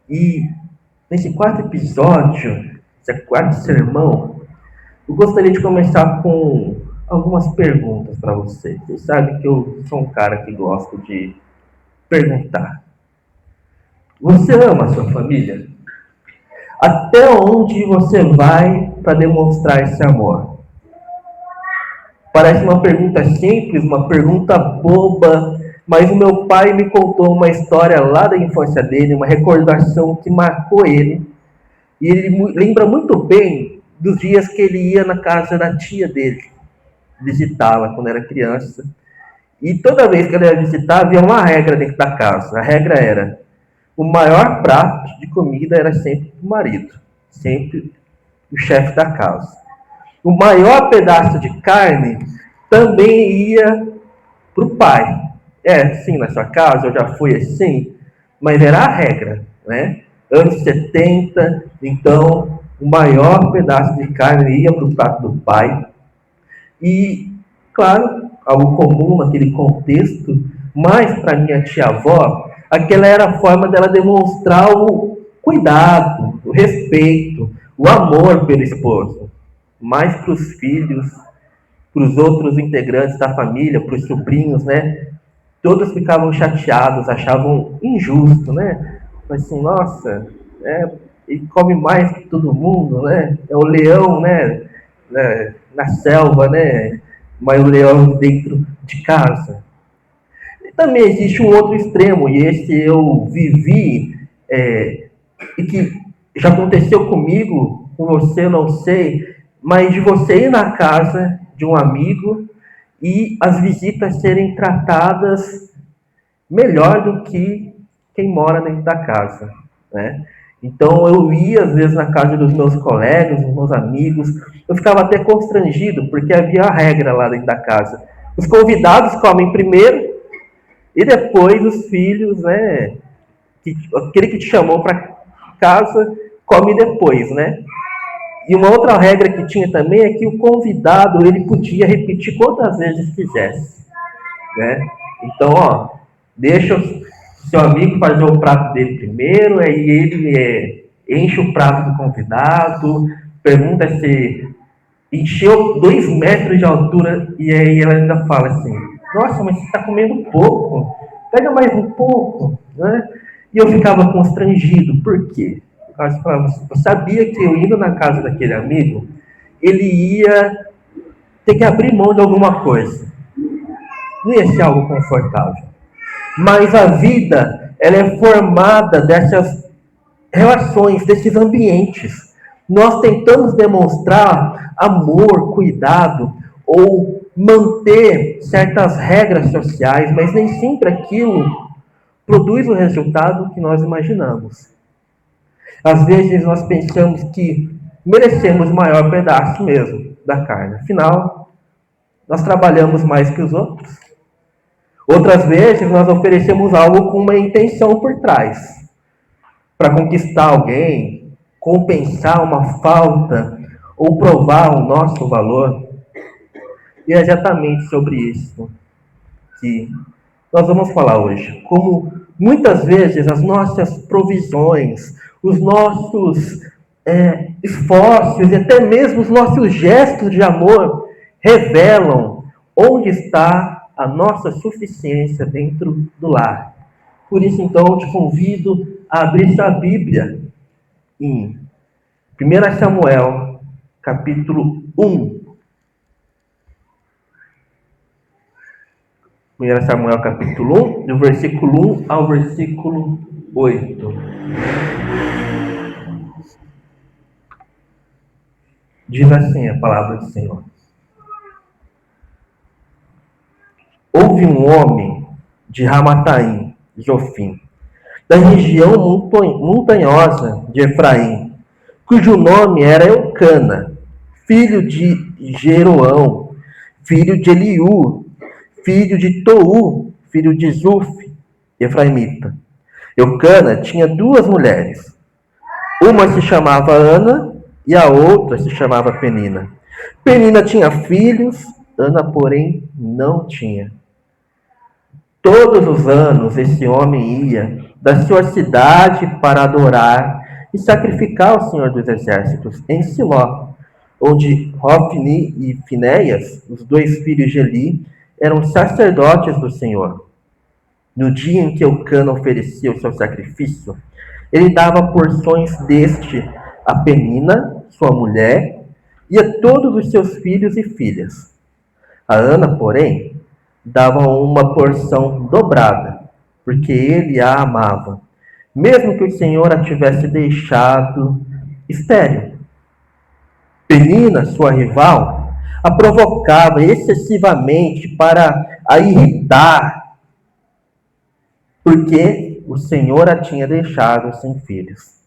E nesse quarto episódio, esse quarto sermão, eu gostaria de começar com algumas perguntas para vocês. Vocês sabem que eu sou um cara que gosta de perguntar. Você ama a sua família? Até onde você vai para demonstrar esse amor? Parece uma pergunta simples, uma pergunta boba, mas o meu pai me contou uma história lá da infância dele, uma recordação que marcou ele. E ele lembra muito bem dos dias que ele ia na casa da tia dele, visitá-la quando era criança. E toda vez que ele ia visitar, havia uma regra dentro da casa. A regra era: o maior prato de comida era sempre o marido, sempre o chefe da casa. O maior pedaço de carne também ia para o pai. É, sim, na sua casa eu já fui assim, mas era a regra, né? Anos 70, então o maior pedaço de carne ia para o prato do pai. E, claro, algo comum naquele contexto, mas para minha tia-avó, aquela era a forma dela demonstrar o cuidado, o respeito, o amor pelo esposo. Mais para os filhos, para os outros integrantes da família, para os sobrinhos, né? Todos ficavam chateados, achavam injusto, né? Mas assim, nossa, ele come mais que todo mundo, né? É o leão, né? Na selva, né? Mas o leão dentro de casa. E também existe um outro extremo, e esse eu vivi, e que já aconteceu comigo, com você eu não sei, mas de você ir na casa de um amigo e as visitas serem tratadas melhor do que quem mora dentro da casa, né? Então eu ia às vezes na casa dos meus colegas, dos meus amigos, eu ficava até constrangido porque havia a regra lá dentro da casa. Os convidados comem primeiro e depois os filhos, né? Aquele que te chamou para casa come depois, né? E uma outra regra que tinha também é que o convidado ele podia repetir quantas vezes quisesse, né? Então, ó, deixa o seu amigo fazer o prato dele primeiro, aí ele enche o prato do convidado, pergunta se encheu 2 metros de altura, e aí ela ainda fala assim: nossa, mas você está comendo pouco, pega mais um pouco, né? E eu ficava constrangido, por quê? Eu sabia que eu indo na casa daquele amigo, ele ia ter que abrir mão de alguma coisa, não ia ser algo confortável. Mas a vida, ela é formada dessas relações, desses ambientes. Nós tentamos demonstrar amor, cuidado ou manter certas regras sociais, mas nem sempre aquilo produz o resultado que nós imaginamos. Às vezes nós pensamos que merecemos o maior pedaço mesmo da carne. Afinal, nós trabalhamos mais que os outros. Outras vezes nós oferecemos algo com uma intenção por trás, para conquistar alguém, compensar uma falta ou provar o nosso valor. E é exatamente sobre isso que nós vamos falar hoje. Como muitas vezes as nossas provisões, os nossos esforços e até mesmo os nossos gestos de amor revelam onde está a nossa suficiência dentro do lar. Por isso, então, eu te convido a abrir sua Bíblia em 1 Samuel, capítulo 1. 1 Samuel, capítulo 1, do versículo 1 ao versículo 8. Diz assim a palavra do Senhor. Houve um homem de Ramataim, Zofim, da região montanhosa de Efraim, cujo nome era Eucana, filho de Jeroão, filho de Eliú, filho de Tou, filho de Zuf, efraimita. Eucana tinha 2 mulheres. Uma se chamava Ana e a outra se chamava Penina. Penina tinha filhos, Ana, porém, não tinha. Todos os anos esse homem ia da sua cidade para adorar e sacrificar ao Senhor dos Exércitos em Siló, onde Hofni e Finéias, os dois filhos de Eli, eram sacerdotes do Senhor. No dia em que Eucana oferecia o seu sacrifício, ele dava porções deste a Penina, sua mulher, e a todos os seus filhos e filhas. A Ana, porém, dava uma porção dobrada, porque ele a amava, mesmo que o Senhor a tivesse deixado estéril. Penina, sua rival, a provocava excessivamente para a irritar, porque o Senhor a tinha deixado sem filhos.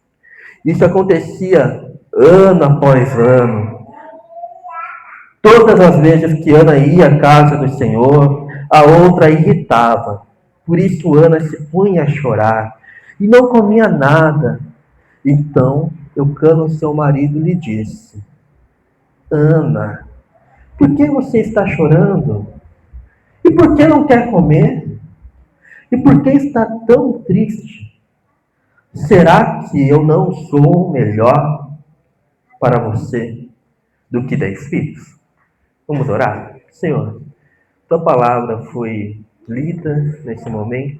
Isso acontecia ano após ano. Todas as vezes que Ana ia à casa do Senhor, a outra a irritava. Por isso Ana se punha a chorar e não comia nada. Então Eucana, seu marido, lhe disse: Ana, por que você está chorando? E por que não quer comer? E por que está tão triste? Será que eu não sou melhor para você do que 10 filhos? Vamos orar? Senhor, tua palavra foi lida nesse momento.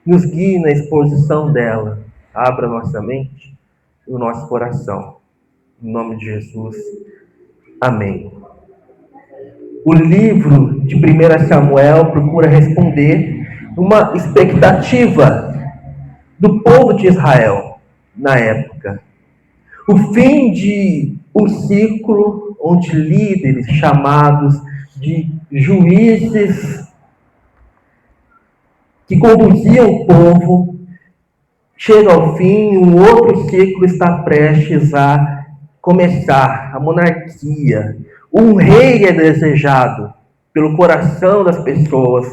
Nos guie na exposição dela. Abra nossa mente e o nosso coração. Em nome de Jesus. Amém. O livro de 1 Samuel procura responder uma expectativa do povo de Israel na época. O fim de um ciclo onde líderes chamados de juízes que conduziam o povo chega ao fim e um outro ciclo está prestes a começar, a monarquia. Um rei é desejado pelo coração das pessoas.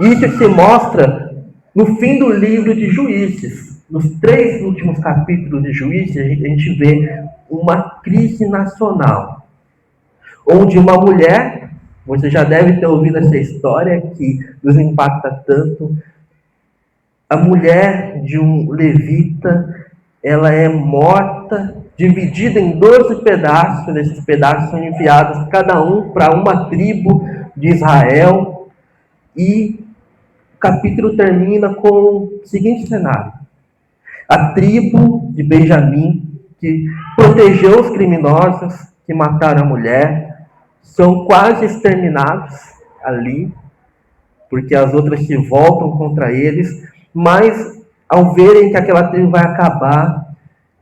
Isso se mostra no fim do livro de Juízes. Nos 3 últimos capítulos de Juízes, a gente vê uma crise nacional, onde uma mulher, você já deve ter ouvido essa história que nos impacta tanto, a mulher de um levita, ela é morta, dividida em 12 pedaços, esses pedaços são enviados cada um para uma tribo de Israel, e o capítulo termina com o seguinte cenário: a tribo de Benjamim, que protegeu os criminosos que mataram a mulher, são quase exterminados ali, porque as outras se voltam contra eles, mas ao verem que aquela tribo vai acabar,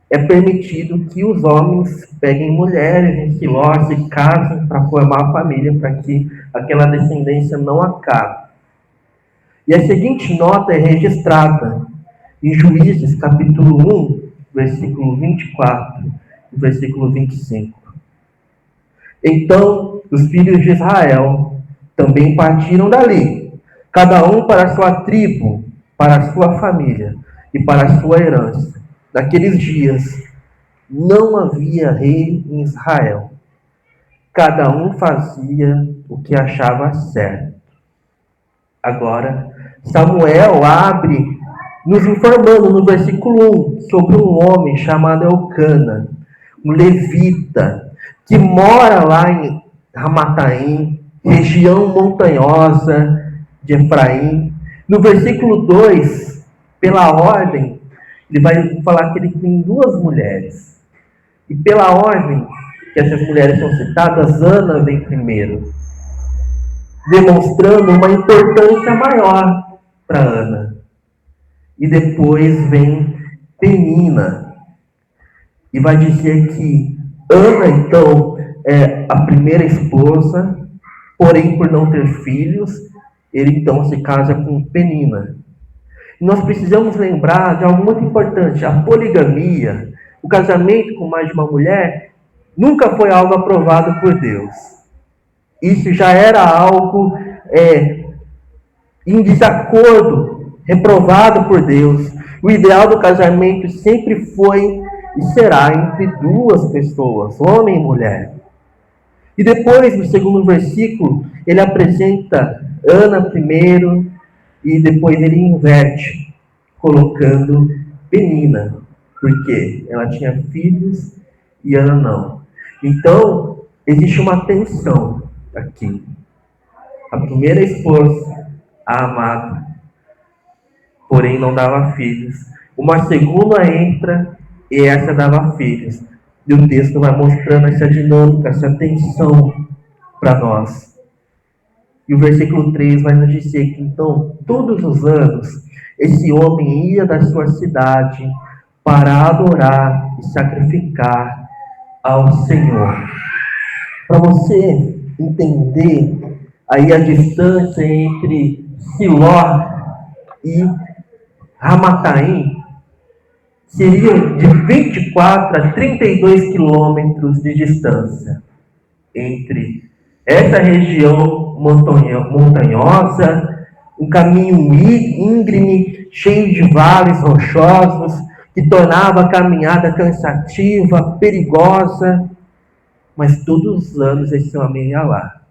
é permitido que os homens peguem mulheres em Siló, se casem para formar a família, para que aquela descendência não acabe. E a seguinte nota é registrada em Juízes, capítulo 1, versículo 24 e versículo 25. Então, os filhos de Israel também partiram dali, cada um para a sua tribo, para a sua família e para a sua herança. Naqueles dias, não havia rei em Israel. Cada um fazia o que achava certo. Agora, Samuel abre nos informando no versículo 1 sobre um homem chamado Eucana, um levita, que mora lá em Ramataim, região montanhosa de Efraim. No versículo 2, pela ordem, ele vai falar que ele tem 2 mulheres. E pela ordem que essas mulheres são citadas, Ana vem primeiro, demonstrando uma importância maior para Ana. E depois vem Penina. E vai dizer que Ana, então, é a primeira esposa, porém, por não ter filhos, ele então se casa com Penina. E nós precisamos lembrar de algo muito importante: a poligamia, o casamento com mais de uma mulher, nunca foi algo aprovado por Deus. Isso já era algo em desacordo, reprovado por Deus. O ideal do casamento sempre foi e será entre 2 pessoas, homem e mulher. E depois, no segundo versículo, ele apresenta Ana primeiro, e depois ele inverte, colocando Penina, porque ela tinha filhos e Ana não. Então, existe uma tensão aqui. A primeira esposa, a amada, porém não dava filhos. Uma segunda entra e essa dava filhos. E o texto vai mostrando essa dinâmica, essa tensão para nós. E o versículo 3 vai nos dizer que então, todos os anos, esse homem ia da sua cidade para adorar e sacrificar ao Senhor. Para você entender aí a distância entre Siló e Ramataim, seriam de 24 a 32 quilômetros de distância entre essa região montanhosa, um caminho íngreme, cheio de vales rochosos, que tornava a caminhada cansativa, perigosa, mas todos os anos esse homem ia lá.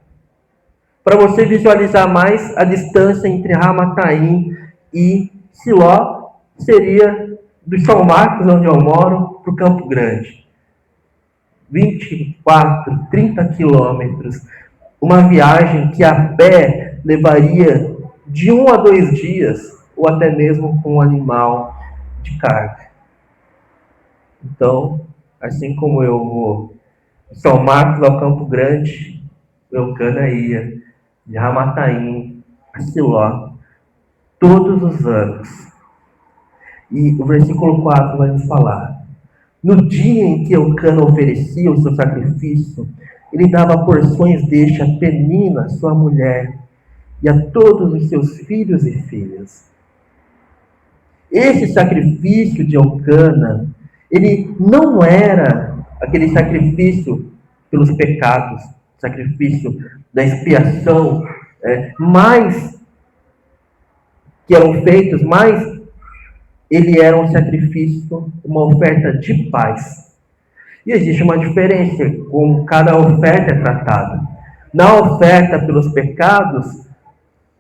Para você visualizar mais, a distância entre Ramataim e Siló seria do São Marcos, onde eu moro, para o Campo Grande. 24, 30 quilômetros. Uma viagem que a pé levaria de 1 a 2 dias, ou até mesmo com um animal de carga. Então, assim como eu vou de São Marcos ao Campo Grande, Eucana ia de Ramataim a Siló todos os anos. E o versículo 4 vai nos falar: no dia em que Eucana oferecia o seu sacrifício, ele dava porções deste a Penina, sua mulher, e a todos os seus filhos e filhas. Esse sacrifício de Eucana, ele não era aquele sacrifício pelos pecados, sacrifício da expiação, mais que eram feitos, mas ele era um sacrifício, uma oferta de paz. E existe uma diferença como cada oferta é tratada. Na oferta pelos pecados,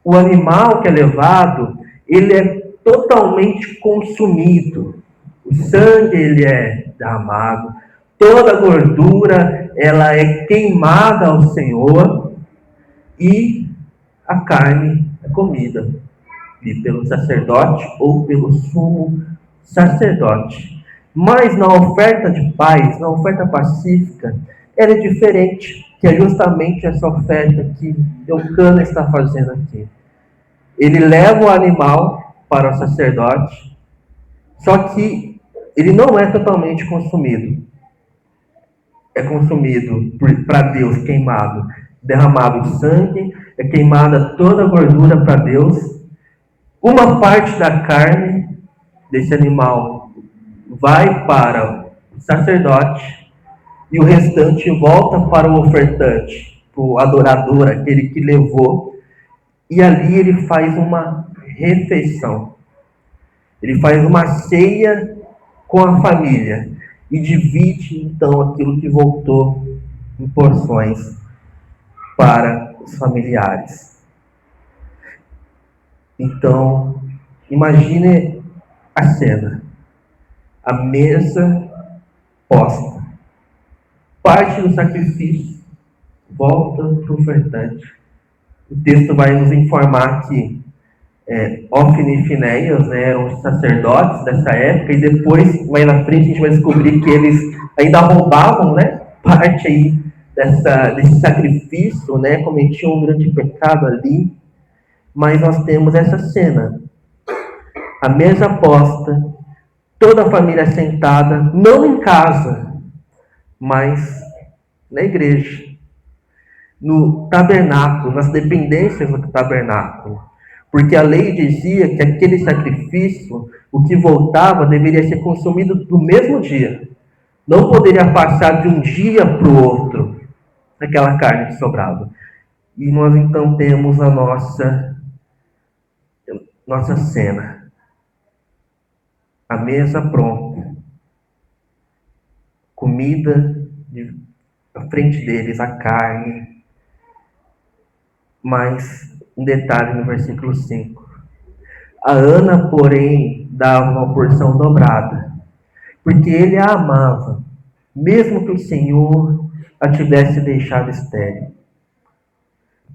o animal que é levado, ele é totalmente consumido. O sangue, ele é derramado. Toda a gordura, ela é queimada ao Senhor. E a carne é comida. E pelo sacerdote ou pelo sumo sacerdote. Mas na oferta de paz, na oferta pacífica, ela é diferente, que é justamente essa oferta que Eucana está fazendo aqui. Ele leva o animal para o sacerdote, só que ele não é totalmente consumido. É consumido para Deus, queimado, derramado o sangue, é queimada toda a gordura para Deus. Uma parte da carne desse animal vai para o sacerdote e o restante volta para o ofertante, para o adorador, aquele que levou. E ali ele faz uma refeição. Ele faz uma ceia com a família e divide então aquilo que voltou em porções para os familiares. Então, imagine a cena. A mesa posta. Parte do sacrifício volta para o ofertante. O texto vai nos informar que Ofne e Finéias, eram os sacerdotes dessa época, e depois, mais na frente, a gente vai descobrir que eles ainda roubavam, parte aí desse sacrifício, cometiam um grande pecado ali. Mas nós temos essa cena, a mesa posta, toda a família sentada, não em casa, mas na igreja, no tabernáculo, nas dependências do tabernáculo. Porque a lei dizia que aquele sacrifício, o que voltava, deveria ser consumido no mesmo dia. Não poderia passar de um dia para o outro, aquela carne que sobrava. E nós então temos a nossa cena. A mesa pronta. Comida à frente deles, a carne. Mas um detalhe no versículo 5. A Ana, porém, dava uma porção dobrada, porque ele a amava, mesmo que o Senhor a tivesse deixado estéril.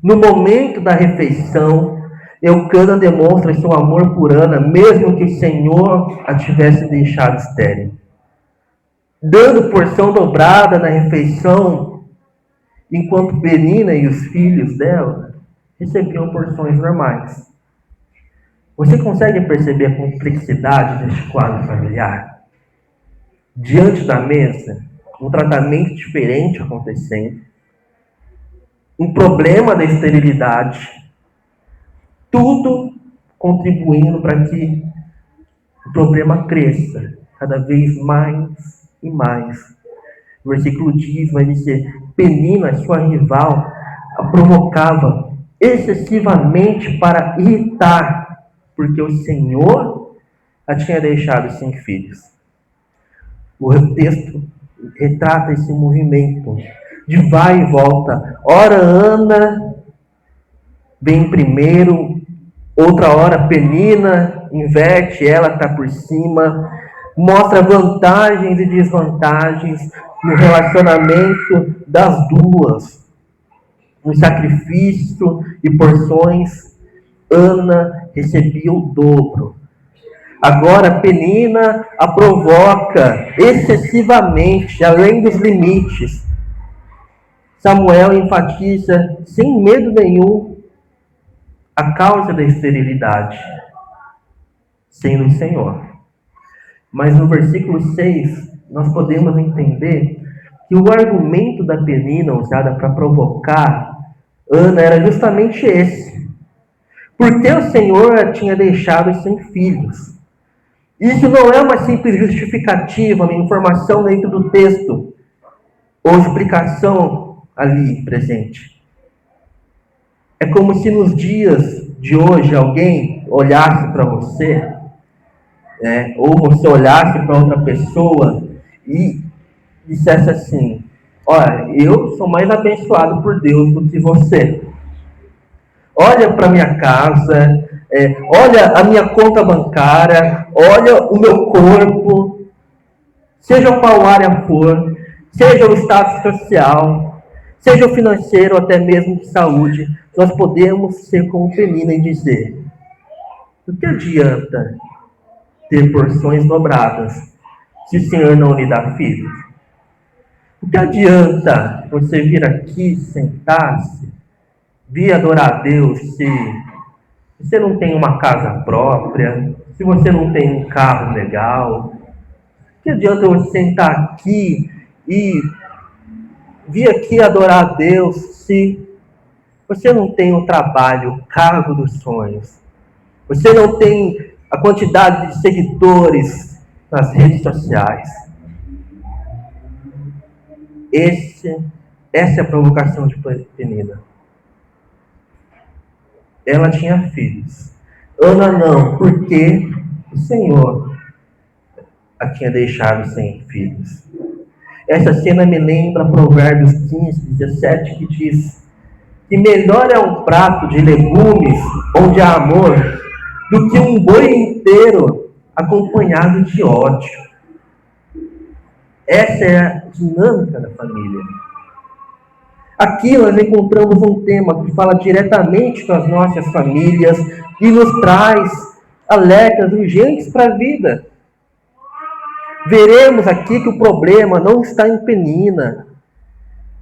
No momento da refeição, Eucana demonstra seu amor por Ana, mesmo que o Senhor a tivesse deixado estéril. Dando porção dobrada na refeição, enquanto Penina e os filhos dela recebiam porções normais. Você consegue perceber a complexidade deste quadro familiar? Diante da mesa, um tratamento diferente acontecendo, um problema da esterilidade, tudo contribuindo para que o problema cresça cada vez mais e mais. O versículo vai dizer: Penina, sua rival, a provocava excessivamente para irritar, porque o Senhor a tinha deixado sem filhos. O texto retrata esse movimento de vai e volta. Ora Ana vem primeiro, outra hora Penina inverte, ela está por cima, mostra vantagens e desvantagens no relacionamento das duas, no sacrifício e porções. Ana recebia o dobro. Agora Penina a provoca excessivamente, além dos limites. Samuel enfatiza, sem medo nenhum, a causa da esterilidade, sendo o Senhor. Mas no versículo 6, nós podemos entender que o argumento da Penina usada para provocar Ana era justamente esse. Porque o Senhor a tinha deixado sem filhos. Isso não é uma simples justificativa, uma informação dentro do texto, ou explicação ali presente. É como se nos dias de hoje alguém olhasse para você, ou você olhasse para outra pessoa e dissesse assim: olha, eu sou mais abençoado por Deus do que você. Olha para minha casa, olha a minha conta bancária, olha o meu corpo, seja qual área for, seja o status social, seja o financeiro, até mesmo de saúde, nós podemos ser como Penina e dizer: o que adianta ter porções dobradas se o Senhor não lhe dá filhos? O que adianta você vir aqui, sentar-se, vir adorar a Deus se você não tem uma casa própria, se você não tem um carro legal? Que adianta você sentar aqui e vir aqui adorar a Deus se você não tem o trabalho, o cargo dos sonhos? Você não tem a quantidade de seguidores nas redes sociais? Essa é a provocação de Penina. Ela tinha filhos. Ana não, porque o Senhor a tinha deixado sem filhos. Essa cena me lembra Provérbios 15:17, que diz que melhor é um prato de legumes onde há amor do que um boi inteiro acompanhado de ódio. Essa é a dinâmica da família. Aqui nós encontramos um tema que fala diretamente com as nossas famílias e nos traz alertas urgentes para a vida. Veremos aqui que o problema não está em Penina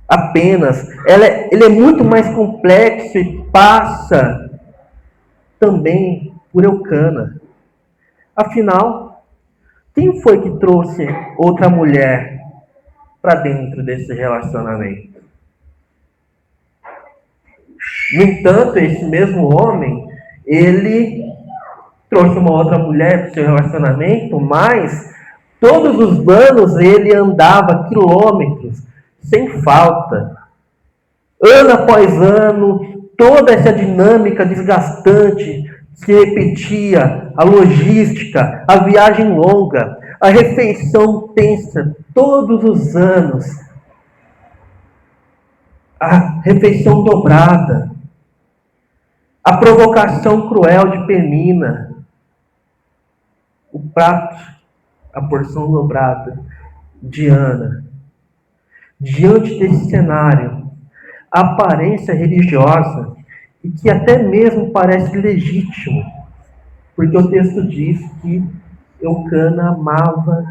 apenas. Ele é muito mais complexo e passa também por Eucana. Afinal, quem foi que trouxe outra mulher para dentro desse relacionamento? No entanto, esse mesmo homem, ele trouxe uma outra mulher para o seu relacionamento, mas todos os anos ele andava quilômetros, sem falta. Ano após ano, toda essa dinâmica desgastante se repetia, a logística, a viagem longa, a refeição tensa, todos os anos, a refeição dobrada, a provocação cruel de Penina, o prato, a porção dobrada de Ana. Diante desse cenário, a aparência religiosa, e que até mesmo parece legítimo, porque o texto diz que Eucana amava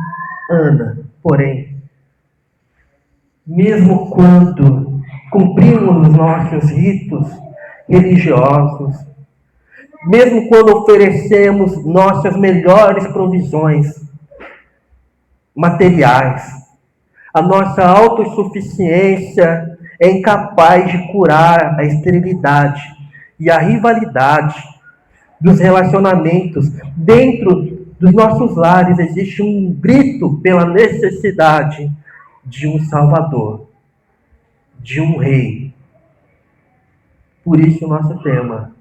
Ana. Porém, mesmo quando cumprimos os nossos ritos religiosos, mesmo quando oferecemos nossas melhores provisões materiais, a nossa autossuficiência é incapaz de curar a esterilidade e a rivalidade dos relacionamentos. Dentro dos nossos lares existe um grito pela necessidade de um Salvador, de um Rei. Por isso o nosso tema,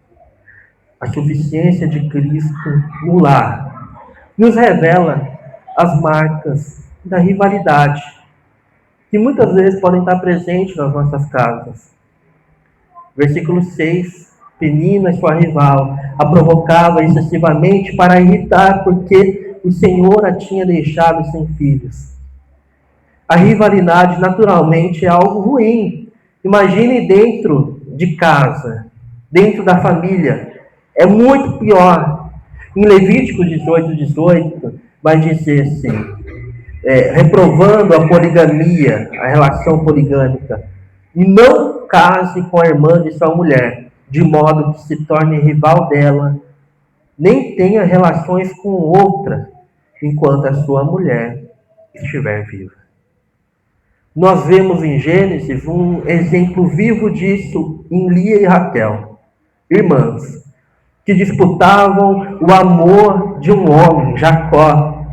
a suficiência de Cristo no lar, nos revela as marcas da rivalidade, que muitas vezes podem estar presentes nas nossas casas. Versículo 6, Penina, sua rival, a provocava excessivamente para irritar, porque o Senhor a tinha deixado sem filhos. A rivalidade, naturalmente, é algo ruim. Imagine dentro de casa, dentro da família. É muito pior. Em Levítico 18, vai dizer assim, reprovando a poligamia, a relação poligâmica. E não case com a irmã de sua mulher, de modo que se torne rival dela, nem tenha relações com outra, enquanto a sua mulher estiver viva. Nós vemos em Gênesis um exemplo vivo disso em Lia e Raquel, irmãs, que disputavam o amor de um homem, Jacó,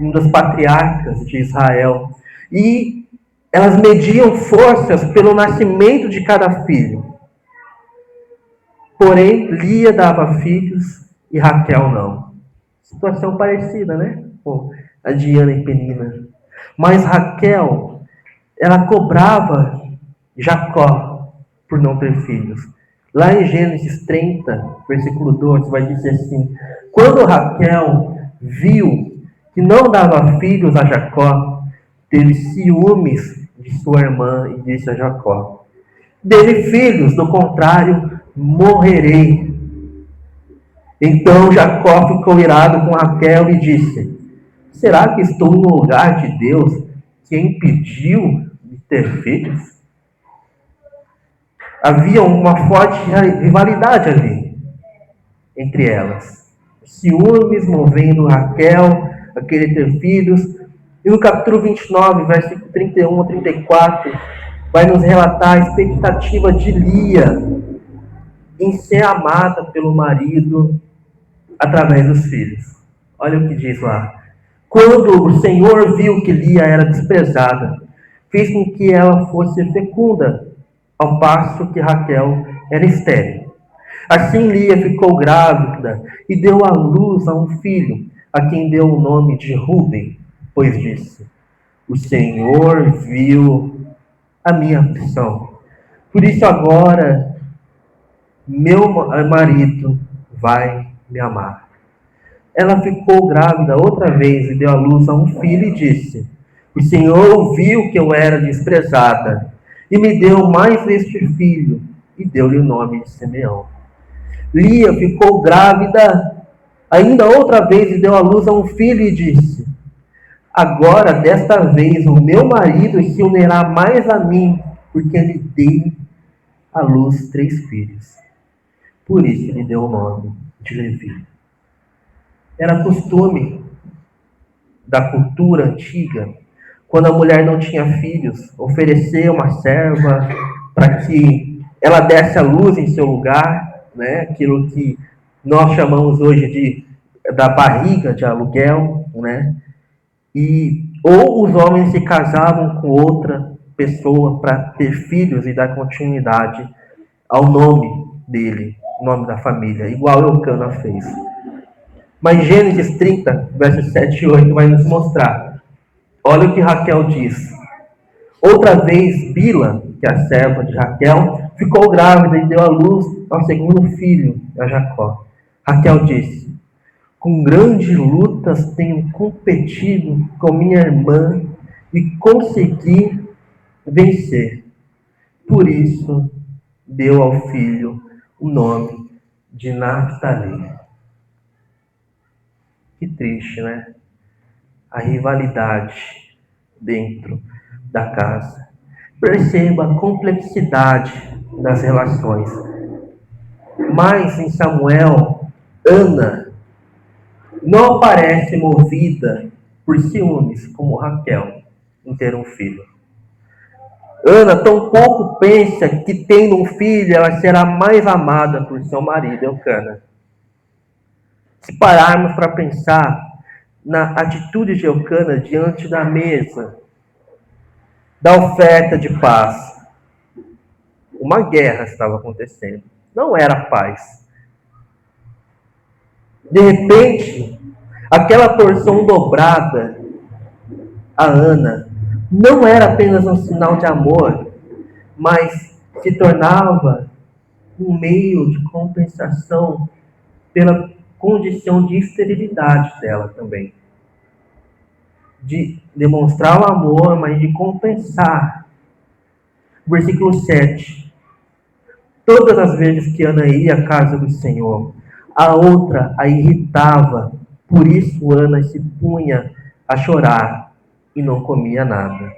um dos patriarcas de Israel. E elas mediam forças pelo nascimento de cada filho. Porém, Lia dava filhos e Raquel não. Situação parecida, né? Com a de Ana e Penina. Mas Raquel, ela cobrava Jacó por não ter filhos. Lá em Gênesis 30, versículo 12, vai dizer assim: quando Raquel viu que não dava filhos a Jacó, teve ciúmes de sua irmã e disse a Jacó: dê-lhe filhos, do contrário, morrerei. Então Jacó ficou irado com Raquel e disse: será que estou no lugar de Deus que impediu de ter filhos? Havia uma forte rivalidade ali entre elas. Ciúmes movendo Raquel a querer ter filhos. E no capítulo 29, versículo 31 a 34, vai nos relatar a expectativa de Lia em ser amada pelo marido através dos filhos. Olha o que diz lá. Quando o Senhor viu que Lia era desprezada, fez com que ela fosse fecunda, ao passo que Raquel era estéril. Assim Lia ficou grávida e deu à luz a um filho, a quem deu o nome de Ruben, pois disse: o Senhor viu a minha aflição. Por isso agora meu marido vai me amar. Ela ficou grávida outra vez e deu à luz a um filho e disse: o Senhor viu que eu era desprezada e me deu mais este filho, e deu-lhe o nome de Simeão. Lia ficou grávida ainda outra vez e deu à luz a um filho e disse: agora, desta vez, o meu marido se unirá mais a mim, porque lhe dei à luz 3 filhos. Por isso lhe deu o nome de Levi. Era costume da cultura antiga, quando a mulher não tinha filhos, oferecer uma serva para que ela desse a luz em seu lugar, né? Aquilo que nós chamamos hoje da barriga de aluguel, né? Ou os homens se casavam com outra pessoa para ter filhos e dar continuidade ao nome dele, o nome da família, igual Eucana fez. Mas Gênesis 30, versos 7 e 8 vai nos mostrar. Olha o que Raquel diz. Outra vez, Bila, que é a serva de Raquel, ficou grávida e deu à luz ao segundo filho, a Jacó. Raquel disse: Com grandes lutas tenho competido com minha irmã e consegui vencer. Por isso, deu ao filho o nome de Naftali. Que triste, né? A rivalidade dentro da casa. Perceba a complexidade das relações. Mas em Samuel, Ana não aparece movida por ciúmes como Raquel em ter um filho. Ana tampouco pensa que tendo um filho ela será mais amada por seu marido, Eucana. Se pararmos para pensar na atitude de Eucana diante da mesa, da oferta de paz, uma guerra estava acontecendo. Não era paz. De repente, aquela porção dobrada a Ana não era apenas um sinal de amor, mas se tornava um meio de compensação pela condição de esterilidade dela também. De demonstrar o amor, mas de compensar. Versículo 7. Todas as vezes que Ana ia à casa do Senhor, a outra a irritava. Por isso Ana se punha a chorar e não comia nada.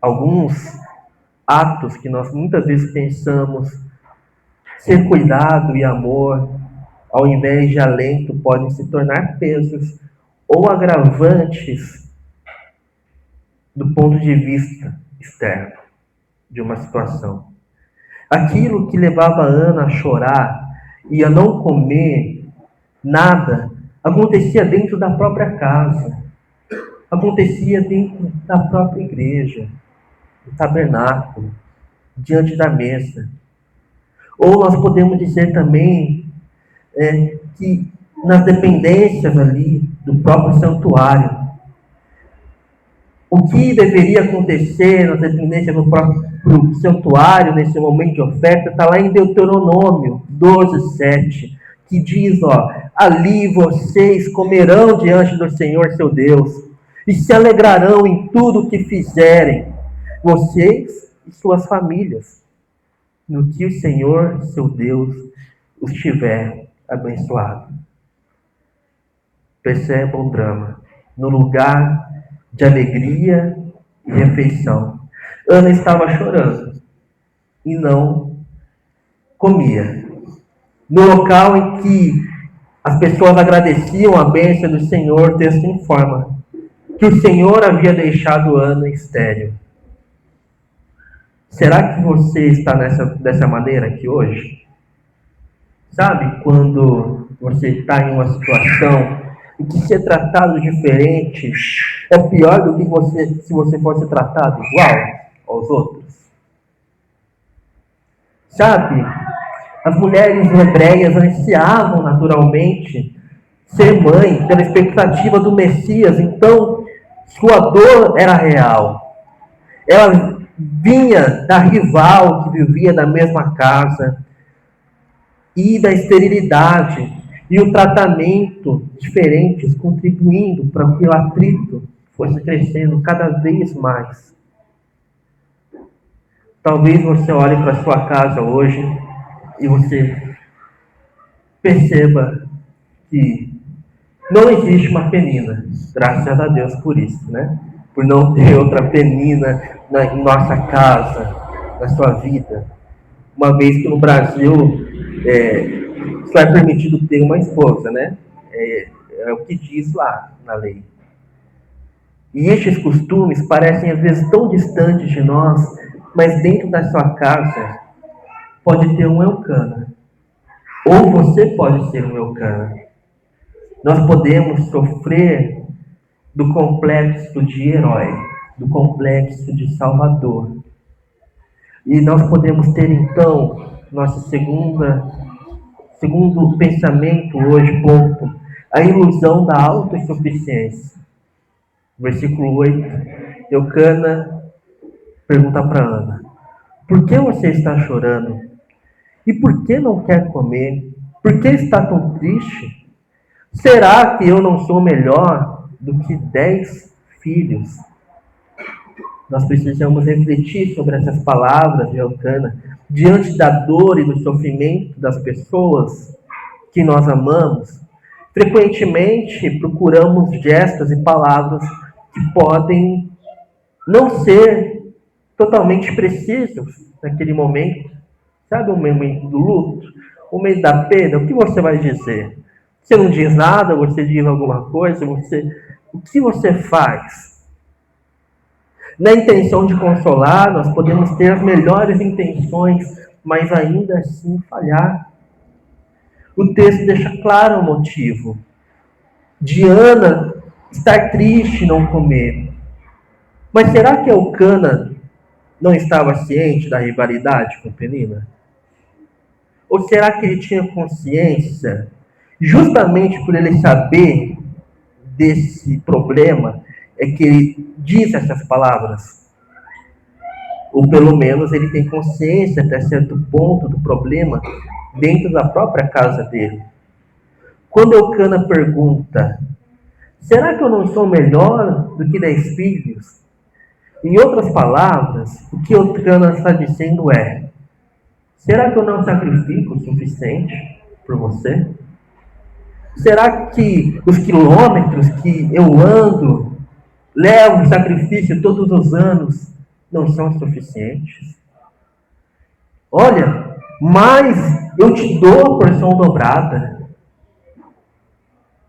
Alguns atos que nós muitas vezes pensamos ser cuidado e amor, ao invés de alento, podem se tornar pesos ou agravantes do ponto de vista externo de uma situação. Aquilo que levava a Ana a chorar e a não comer nada, acontecia dentro da própria casa, acontecia dentro da própria igreja, no tabernáculo, diante da mesa. Ou nós podemos dizer também que nas dependências ali do próprio santuário, o que deveria acontecer nas dependências do próprio santuário, nesse momento de oferta, está lá em Deuteronômio 12:7, que diz, ali vocês comerão diante do Senhor seu Deus, e se alegrarão em tudo o que fizerem, vocês e suas famílias, no que o Senhor seu Deus os tiver abençoado. Perceba o drama. No lugar de alegria e refeição, Ana estava chorando e não comia. No local em que as pessoas agradeciam a bênção do Senhor, o texto informa que o Senhor havia deixado Ana estéril. Será que você está dessa maneira aqui hoje? Sabe quando você está em uma situação em que ser tratado diferente é pior do que se você fosse tratado igual aos outros? Sabe, as mulheres hebreias ansiavam naturalmente ser mãe pela expectativa do Messias, então sua dor era real. Ela vinha da rival que vivia na mesma casa e da esterilidade e o tratamento diferentes contribuindo para que o atrito fosse crescendo cada vez mais. Talvez você olhe para a sua casa hoje e você perceba que não existe uma penina. Graças a Deus por isso, né? Por não ter outra penina em nossa casa, na sua vida. Uma vez que no Brasil só é permitido ter uma esposa, né? É o que diz lá na lei. E estes costumes parecem às vezes tão distantes de nós, mas dentro da sua casa pode ter um Eucana. Ou você pode ser um Eucana. Nós podemos sofrer do complexo de herói, do complexo de salvador. E nós podemos ter então nosso segundo pensamento hoje, ponto, a ilusão da autossuficiência. Versículo 8, Eucana pergunta para Ana: por que você está chorando? E por que não quer comer? Por que está tão triste? Será que eu não sou melhor do que 10 filhos? Nós precisamos refletir sobre essas palavras de Elcana, diante da dor e do sofrimento das pessoas que nós amamos. Frequentemente procuramos gestos e palavras que podem não ser totalmente precisos naquele momento. Sabe o momento do luto? O momento da perda? O que você vai dizer? Você não diz nada, você diz alguma coisa, o que você faz? Na intenção de consolar, nós podemos ter as melhores intenções, mas ainda assim falhar. O texto deixa claro o motivo. Diana estar triste e não comer. Mas será que Elcana não estava ciente da rivalidade com Penina? Ou será que ele tinha consciência, justamente por ele saber desse problema, é que ele diz essas palavras? Ou pelo menos ele tem consciência até certo ponto do problema dentro da própria casa dele. Quando Elcana pergunta, será que eu não sou melhor do que 10 filhos? Em outras palavras, o que Elcana está dizendo é, será que eu não sacrifico o suficiente por você? Será que os quilômetros que eu ando, levo sacrifício todos os anos, não são suficientes? Olha, mas eu te dou a porção dobrada,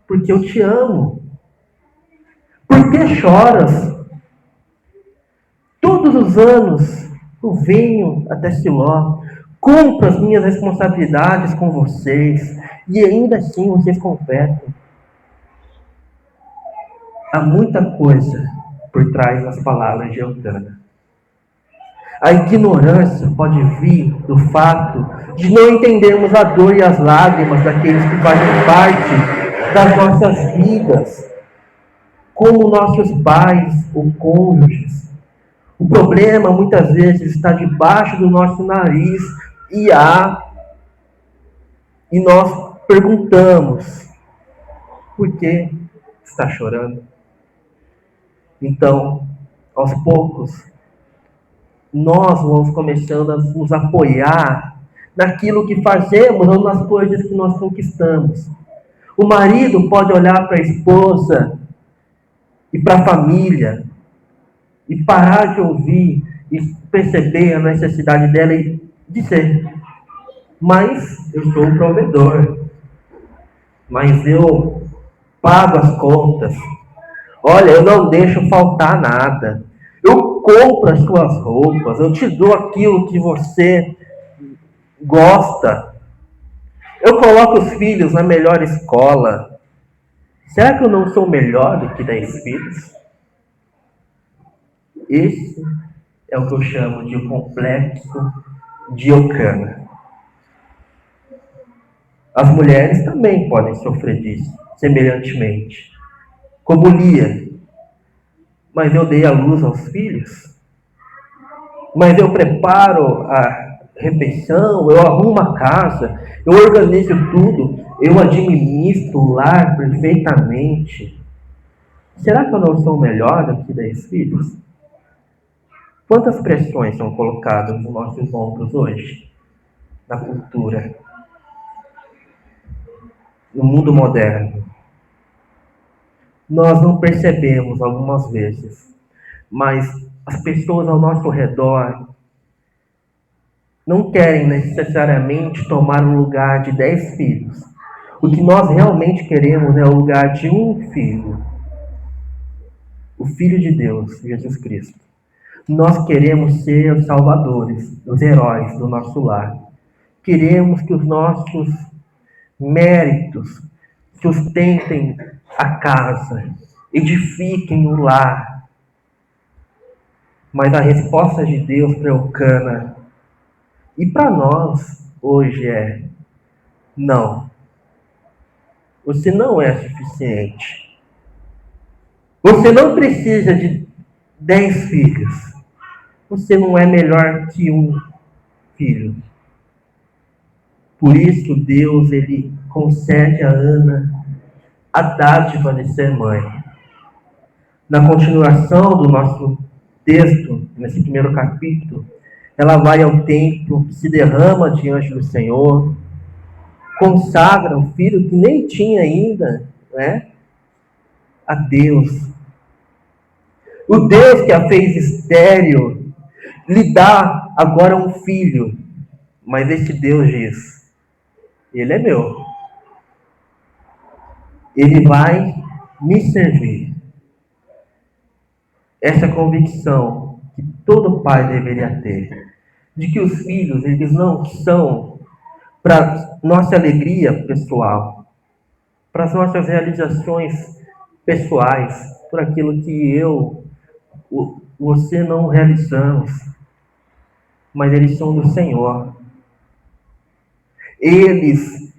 porque eu te amo. Por que choras? Todos os anos eu venho até Siló, cumpro as minhas responsabilidades com vocês, e ainda assim vocês competem. Há muita coisa por trás das palavras de Elcana. A ignorância pode vir do fato de não entendermos a dor e as lágrimas daqueles que fazem parte das nossas vidas, como nossos pais ou cônjuges. O problema muitas vezes está debaixo do nosso nariz e nós perguntamos, por que está chorando? Então, aos poucos, nós vamos começando a nos apoiar naquilo que fazemos ou nas coisas que nós conquistamos. O marido pode olhar para a esposa e para a família e parar de ouvir e perceber a necessidade dela e dizer, mas eu sou o provedor, mas eu pago as contas, olha, eu não deixo faltar nada, eu compro as tuas roupas, eu te dou aquilo que você gosta, eu coloco os filhos na melhor escola. Será que eu não sou melhor do que 10 filhos? Esse é o que eu chamo de o complexo de Elcana. As mulheres também podem sofrer disso, semelhantemente. Como Lia. Mas eu dei a luz aos filhos? Mas eu preparo a refeição, eu arrumo a casa, eu organizo tudo, eu administro o lar perfeitamente. Será que eu não sou melhor do que 10 filhos? Quantas pressões são colocadas nos nossos ombros hoje, na cultura, no mundo moderno? Nós não percebemos algumas vezes, mas as pessoas ao nosso redor não querem necessariamente tomar o lugar de 10 filhos. O que nós realmente queremos é o lugar de um filho, o Filho de Deus, Jesus Cristo. Nós queremos ser os salvadores, os heróis do nosso lar. Queremos que os nossos méritos sustentem a casa, edifiquem o lar. Mas a resposta de Deus para Elcana e para nós hoje é: não. Você não é suficiente. Você não precisa de 10 filhos. Você não é melhor que um filho. Por isso Deus, ele concede a Ana a dádiva de ser mãe. Na continuação do nosso texto, nesse primeiro capítulo, ela vai ao templo, se derrama diante do Senhor, consagra o filho que nem tinha ainda, né, a Deus. O Deus que a fez estéril lhe dá agora um filho, mas esse Deus diz: ele é meu, ele vai me servir. Essa convicção que todo pai deveria ter, de que os filhos, eles não são para nossa alegria pessoal, para as nossas realizações pessoais, por aquilo que você não realizamos, mas eles são do Senhor. Eles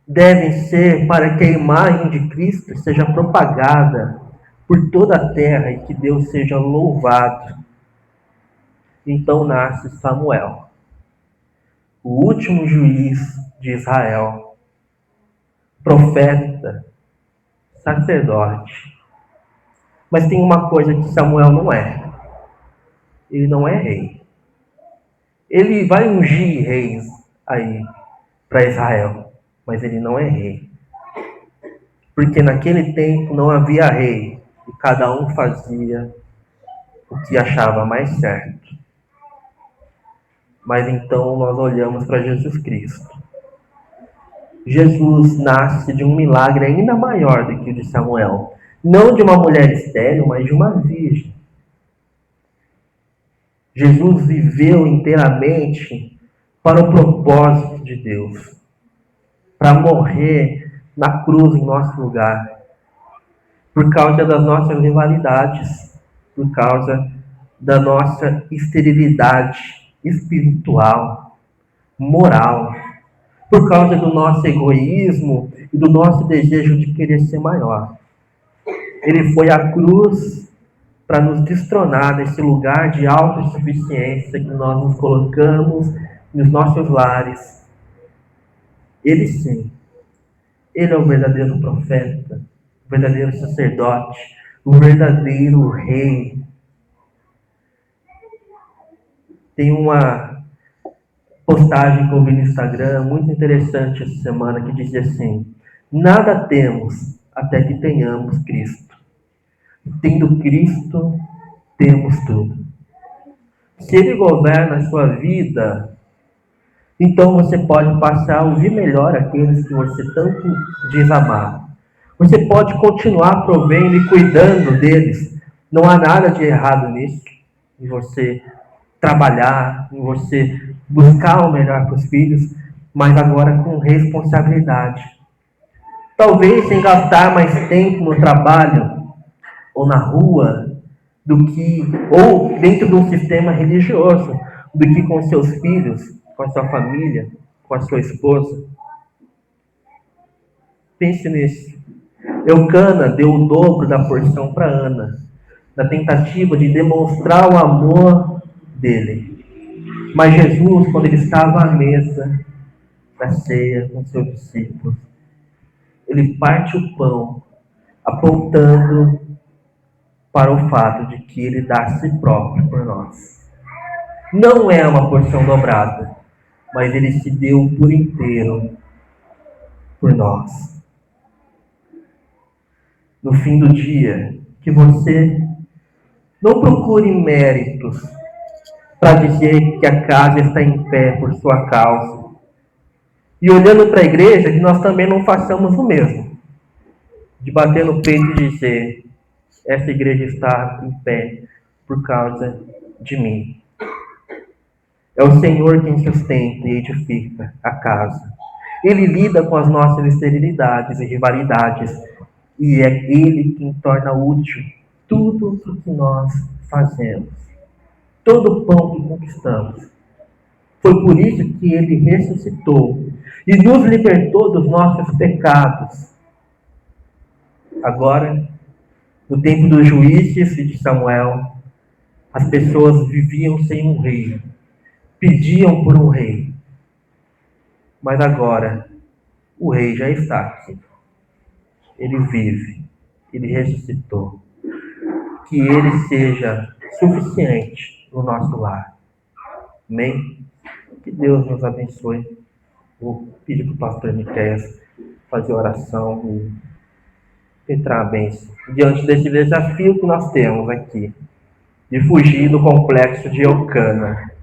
devem ser para que a imagem de Cristo seja propagada por toda a terra e que Deus seja louvado. Então nasce Samuel, o último juiz de Israel, profeta, sacerdote. Mas tem uma coisa que Samuel não é. Ele não é rei. Ele vai ungir reis aí para Israel, mas ele não é rei. Porque naquele tempo não havia rei e cada um fazia o que achava mais certo. Mas então nós olhamos para Jesus Cristo. Jesus nasce de um milagre ainda maior do que o de Samuel. Não de uma mulher estéril, mas de uma virgem. Jesus viveu inteiramente para o propósito de Deus, para morrer na cruz em nosso lugar, por causa das nossas rivalidades, por causa da nossa esterilidade espiritual, moral, por causa do nosso egoísmo e do nosso desejo de querer ser maior. Ele foi à cruz para nos destronar desse lugar de autossuficiência que nós nos colocamos nos nossos lares. Ele sim, ele é o verdadeiro profeta, o verdadeiro sacerdote, o verdadeiro rei. Tem uma postagem que eu vi no Instagram, muito interessante essa semana, que dizia assim: nada temos até que tenhamos Cristo. Tendo Cristo, temos tudo. Se Ele governa a sua vida, então você pode passar a ouvir melhor aqueles que você tanto diz amar. Você pode continuar provendo e cuidando deles. Não há nada de errado nisso, em você trabalhar, em você buscar o melhor para os filhos, mas agora com responsabilidade. Talvez sem gastar mais tempo no trabalho ou na rua, ou dentro de um sistema religioso, do que com seus filhos, com a sua família, com a sua esposa. Pense nisso. Eucana deu o dobro da porção para Ana, na tentativa de demonstrar o amor dele. Mas Jesus, quando ele estava à mesa da ceia com seus discípulos, ele parte o pão, apontando para o fato de que ele dá a si próprio por nós. Não é uma porção dobrada, mas ele se deu por inteiro por nós. No fim do dia, que você não procure méritos para dizer que a casa está em pé por sua causa. E olhando para a igreja, que nós também não façamos o mesmo. De bater no peito e dizer: essa igreja está em pé por causa de mim. É o Senhor quem sustenta e edifica a casa. Ele lida com as nossas esterilidades e rivalidades. E é Ele quem torna útil tudo o que nós fazemos. Todo o pão que conquistamos. Foi por isso que Ele ressuscitou e nos libertou dos nossos pecados. Agora, no tempo dos juízes e de Samuel, as pessoas viviam sem um rei. Pediam por um rei. Mas agora, o rei já está aqui. Ele vive, ele ressuscitou. Que ele seja suficiente no nosso lar. Amém? Que Deus nos abençoe. Vou pedir para o pastor Miqueias fazer oração e entrar a bênção. Diante desse desafio que nós temos aqui, de fugir do complexo de Eucana.